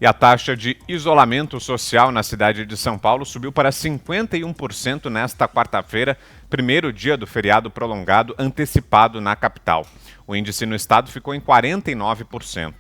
E a taxa de isolamento social na cidade de São Paulo subiu para 51% nesta quarta-feira, primeiro dia do feriado prolongado antecipado na capital. O índice no estado ficou em 49%.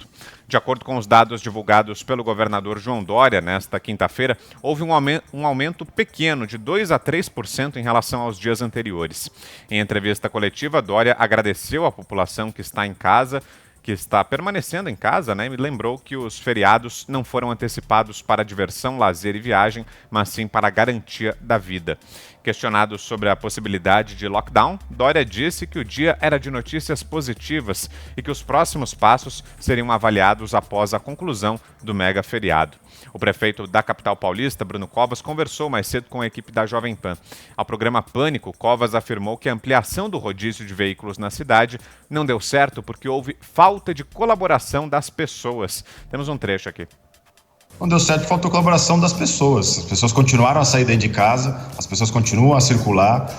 De acordo com os dados divulgados pelo governador João Dória nesta quinta-feira, houve um aumento pequeno de 2 a 3% em relação aos dias anteriores. Em entrevista coletiva, Dória agradeceu à população que está em casa, que está permanecendo em casa, e lembrou que os feriados não foram antecipados para diversão, lazer e viagem, mas sim para a garantia da vida. Questionado sobre a possibilidade de lockdown, Dória disse que o dia era de notícias positivas e que os próximos passos seriam avaliados após a conclusão do mega feriado. O prefeito da capital paulista, Bruno Covas, conversou mais cedo com a equipe da Jovem Pan. Ao programa Pânico, Covas afirmou que a ampliação do rodízio de veículos na cidade não deu certo porque houve falta de colaboração das pessoas. Temos um trecho aqui. Não deu certo, faltou colaboração das pessoas. As pessoas continuaram a sair dentro de casa, as pessoas continuam a circular.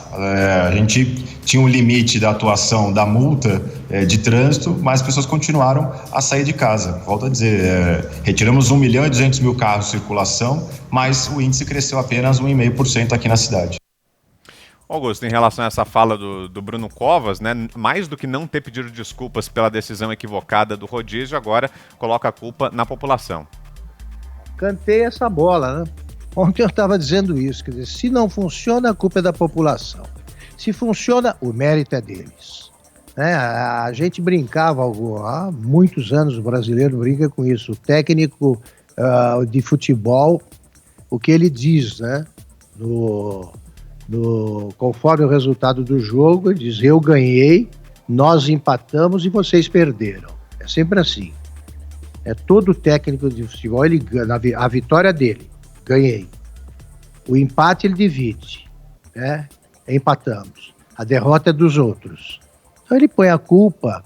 A gente tinha um limite da atuação da multa de trânsito, mas as pessoas continuaram a sair de casa. Volto a dizer, retiramos 1.200.000 carros de circulação, mas o índice cresceu apenas 1,5% aqui na cidade. Augusto, em relação a essa fala do Bruno Covas, mais do que não ter pedido desculpas pela decisão equivocada do rodízio, agora coloca a culpa na população. Cantei essa bola, né? Ontem eu estava dizendo isso, quer dizer, se não funciona, a culpa é da população. Se funciona, o mérito é deles. A gente brincava há muitos anos, o brasileiro brinca com isso, o técnico de futebol, o que ele diz, conforme o resultado do jogo, ele diz, eu ganhei, nós empatamos e vocês perderam. É sempre assim. Todo técnico de futebol, ele ganha, a vitória dele, ganhei. O empate ele divide, empatamos. A derrota é dos outros. Então ele põe a culpa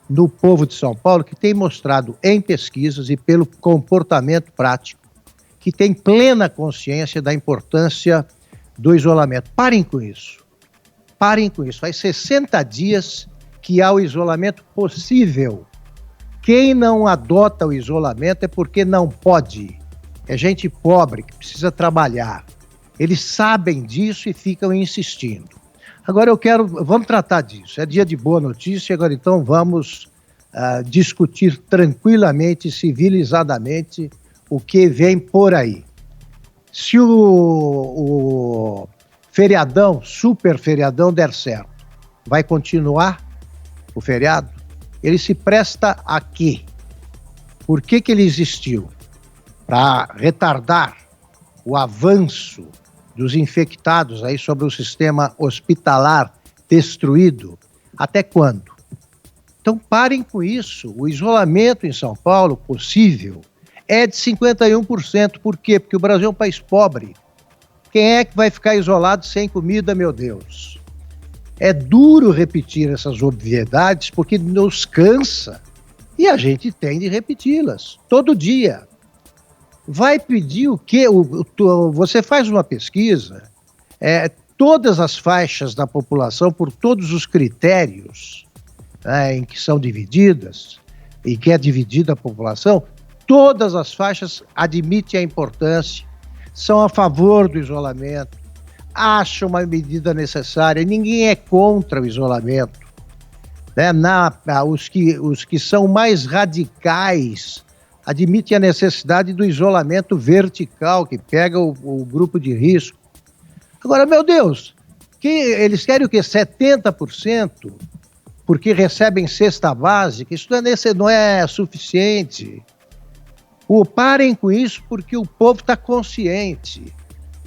no povo de São Paulo, que tem mostrado em pesquisas e pelo comportamento prático, que tem plena consciência da importância do isolamento. Parem com isso. Faz 60 dias que há o isolamento possível. Quem não adota o isolamento é porque não pode. É gente pobre que precisa trabalhar. Eles sabem disso e ficam insistindo. Agora vamos tratar disso. É dia de boa notícia, agora então vamos discutir tranquilamente, civilizadamente, o que vem por aí. Se o feriadão, super feriadão der certo, vai continuar o feriado? Ele se presta a quê? Por que ele existiu? Para retardar o avanço dos infectados aí sobre o sistema hospitalar destruído. Até quando? Então parem com isso. O isolamento em São Paulo possível é de 51%. Por quê? Porque o Brasil é um país pobre. Quem é que vai ficar isolado sem comida, meu Deus? É duro repetir essas obviedades porque nos cansa e a gente tem de repeti-las todo dia. Vai pedir o quê? Você faz uma pesquisa, todas as faixas da população, por todos os critérios em que são divididas e que é dividida a população, todas as faixas admitem a importância, são a favor do isolamento, acham uma medida necessária, ninguém é contra o isolamento. Os que são mais radicais admitem a necessidade do isolamento vertical, que pega o grupo de risco. Agora, meu Deus, eles querem o quê? 70%? Porque recebem cesta básica? Isso não é suficiente. Parem com isso porque o povo está consciente.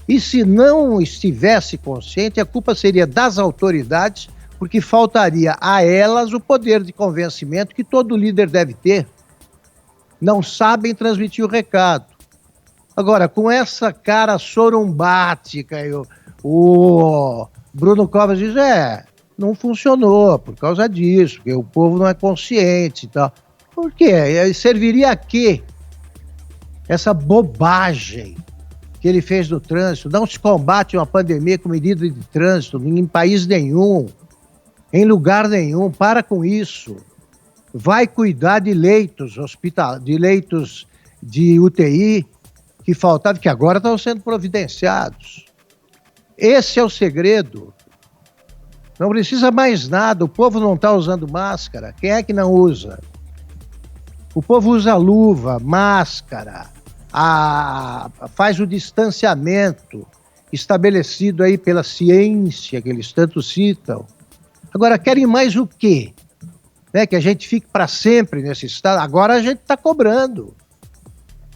E se não estivesse consciente, a culpa seria das autoridades, porque faltaria a elas o poder de convencimento que todo líder deve ter. Não sabem transmitir o recado. Agora, com essa cara sorumbática, o Bruno Covas diz, não funcionou por causa disso, porque o povo não é consciente e tal. Por quê? Serviria a quê? Essa bobagem que ele fez no trânsito. Não se combate uma pandemia com medida de trânsito em país nenhum, em lugar nenhum. Para com isso. Vai cuidar de leitos de UTI que faltavam, que agora estão sendo providenciados. Esse é o segredo. Não precisa mais nada, o povo não está usando máscara. Quem é que não usa? O povo usa luva, máscara, faz o distanciamento estabelecido aí pela ciência, que eles tanto citam. Agora, querem mais o quê? Né? Que a gente fique para sempre nesse estado. Agora a gente está cobrando.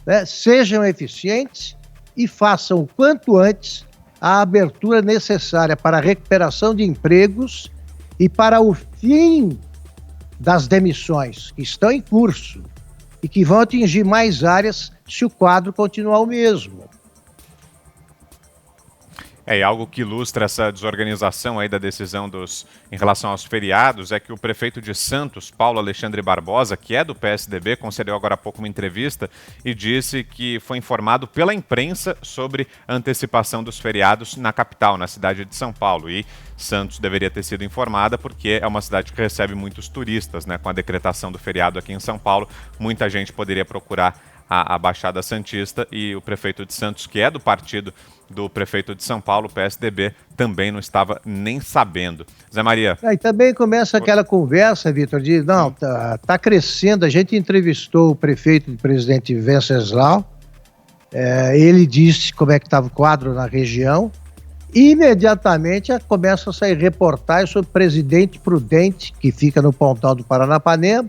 Né? Sejam eficientes e façam o quanto antes a abertura necessária para a recuperação de empregos e para o fim das demissões que estão em curso e que vão atingir mais áreas se o quadro continuar o mesmo. E algo que ilustra essa desorganização aí da decisão em relação aos feriados é que o prefeito de Santos, Paulo Alexandre Barbosa, que é do PSDB, concedeu agora há pouco uma entrevista e disse que foi informado pela imprensa sobre a antecipação dos feriados na capital, na cidade de São Paulo. E Santos deveria ter sido informada porque é uma cidade que recebe muitos turistas, né? Com a decretação do feriado aqui em São Paulo, muita gente poderia procurar a Baixada Santista e o prefeito de Santos, que é do partido do prefeito de São Paulo, o PSDB, também não estava nem sabendo. Zé Maria. E também começa aquela conversa, Vitor, de não, tá crescendo. A gente entrevistou o prefeito de Presidente Venceslau, ele disse como é que estava o quadro na região, e imediatamente começa a sair reportagens sobre o Presidente Prudente, que fica no Pontal do Paranapanema,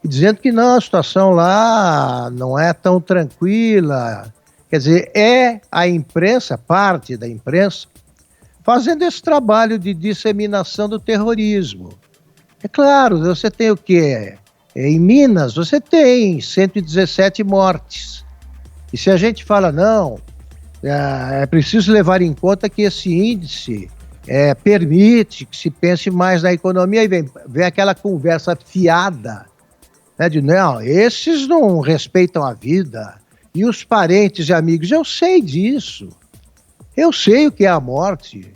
dizendo que não, a situação lá não é tão tranquila. Quer dizer, é a imprensa, parte da imprensa, fazendo esse trabalho de disseminação do terrorismo. É claro, você tem o quê? Em Minas, você tem 117 mortes. E se a gente fala, não, é preciso levar em conta que esse índice permite que se pense mais na economia, e vem aquela conversa fiada, de não, esses não respeitam a vida, e os parentes e amigos, eu sei disso, eu sei o que é a morte,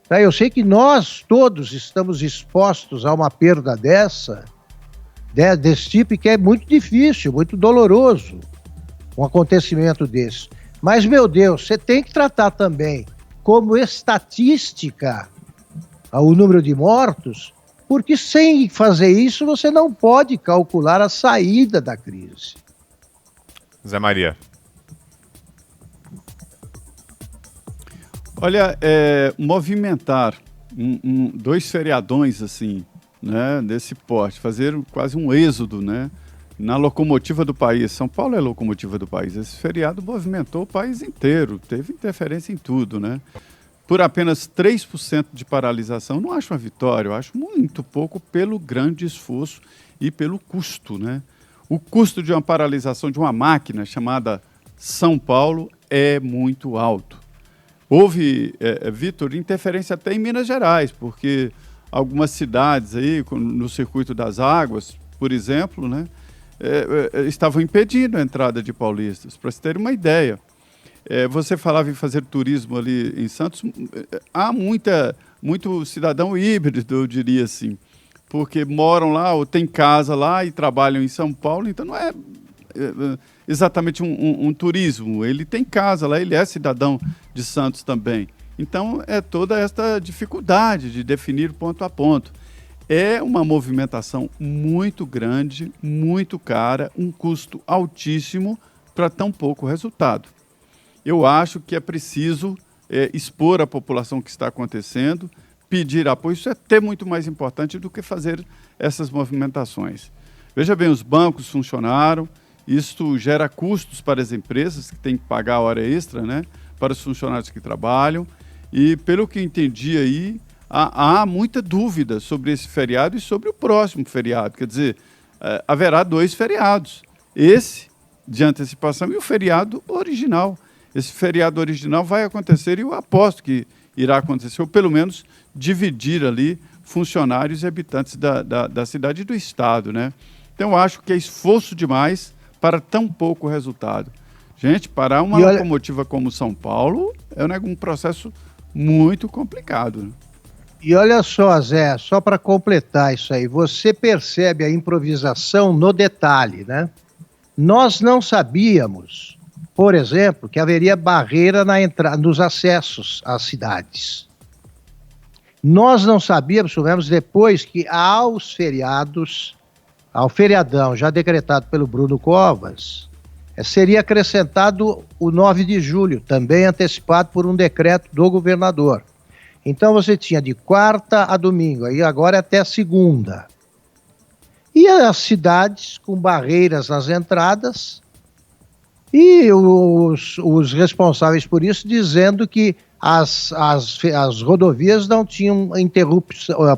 tá? Eu sei que nós todos estamos expostos a uma perda desse tipo, que é muito difícil, muito doloroso, um acontecimento desse. Mas, meu Deus, você tem que tratar também como estatística o número de mortos, porque sem fazer isso você não pode calcular a saída da crise. Zé Maria. Olha, movimentar dois feriadões assim, né, desse porte, fazer quase um êxodo, né, na locomotiva do país. São Paulo é a locomotiva do país. Esse feriado movimentou o país inteiro, teve interferência em tudo, né? Por apenas 3% de paralisação, não acho uma vitória, eu acho muito pouco pelo grande esforço e pelo custo, né? O custo de uma paralisação de uma máquina chamada São Paulo é muito alto. Houve, Vitor, interferência até em Minas Gerais, porque algumas cidades aí, no Circuito das Águas, por exemplo, né, estavam impedindo a entrada de paulistas, para se ter uma ideia. Você falava em fazer turismo ali em Santos, há muito cidadão híbrido, eu diria assim, porque moram lá ou têm casa lá e trabalham em São Paulo, então não é exatamente um turismo, ele tem casa lá, ele é cidadão de Santos também. Então é toda esta dificuldade de definir ponto a ponto. É uma movimentação muito grande, muito cara, um custo altíssimo para tão pouco resultado. Eu acho que é preciso expor a população o que está acontecendo, pedir apoio. Isso é até muito mais importante do que fazer essas movimentações. Veja bem, os bancos funcionaram, isso gera custos para as empresas que têm que pagar a hora extra, né, para os funcionários que trabalham. E, pelo que entendi aí, há muita dúvida sobre esse feriado e sobre o próximo feriado. Quer dizer, haverá 2 feriados. Esse de antecipação e o feriado original. Esse feriado original vai acontecer e eu aposto que irá acontecer, ou pelo menos dividir ali funcionários e habitantes da cidade e do estado, né? Então, eu acho que é esforço demais para tão pouco resultado. Gente, parar uma locomotiva como São Paulo é um processo muito complicado, né? E olha só, Zé, só para completar isso aí, você percebe a improvisação no detalhe, né? Nós não sabíamos, por exemplo, que haveria barreira nos acessos às cidades. Nós não sabíamos, soubemos depois que ao feriadão já decretado pelo Bruno Covas, seria acrescentado o 9 de julho, também antecipado por um decreto do governador. Então você tinha de quarta a domingo, aí agora é até segunda. E as cidades com barreiras nas entradas e os responsáveis por isso dizendo que as rodovias não tinham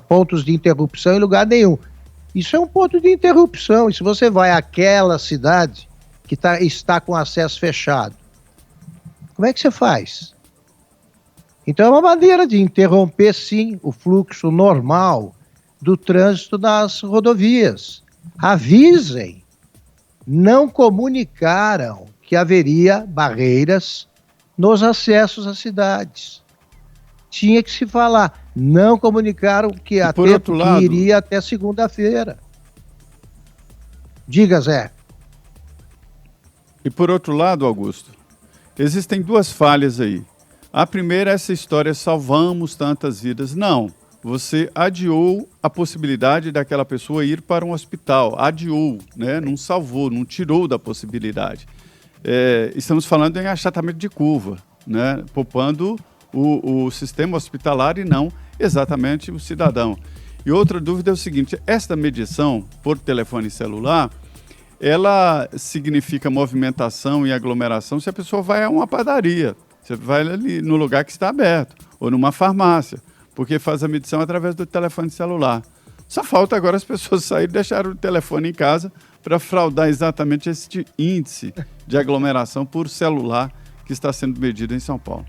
pontos de interrupção em lugar nenhum. Isso é um ponto de interrupção. E se você vai àquela cidade que está com acesso fechado, como é que você faz? Então é uma maneira de interromper, sim, o fluxo normal do trânsito nas rodovias. Avisem. Não comunicaram que haveria barreiras nos acessos às cidades. Tinha que se falar. Não comunicaram que iria até segunda-feira. Diga, Zé. E por outro lado, Augusto, existem duas falhas aí. A primeira é essa história, salvamos tantas vidas. Não, você adiou a possibilidade daquela pessoa ir para um hospital. Adiou, né? Não salvou, não tirou da possibilidade. Estamos falando em achatamento de curva, né? Poupando o sistema hospitalar e não exatamente o cidadão. E outra dúvida é o seguinte, esta medição por telefone celular, ela significa movimentação e aglomeração se a pessoa vai a uma padaria, você vai ali no lugar que está aberto, ou numa farmácia, porque faz a medição através do telefone celular. Só falta agora as pessoas saírem e deixarem o telefone em casa para fraudar exatamente esse índice de aglomeração por celular que está sendo medido em São Paulo.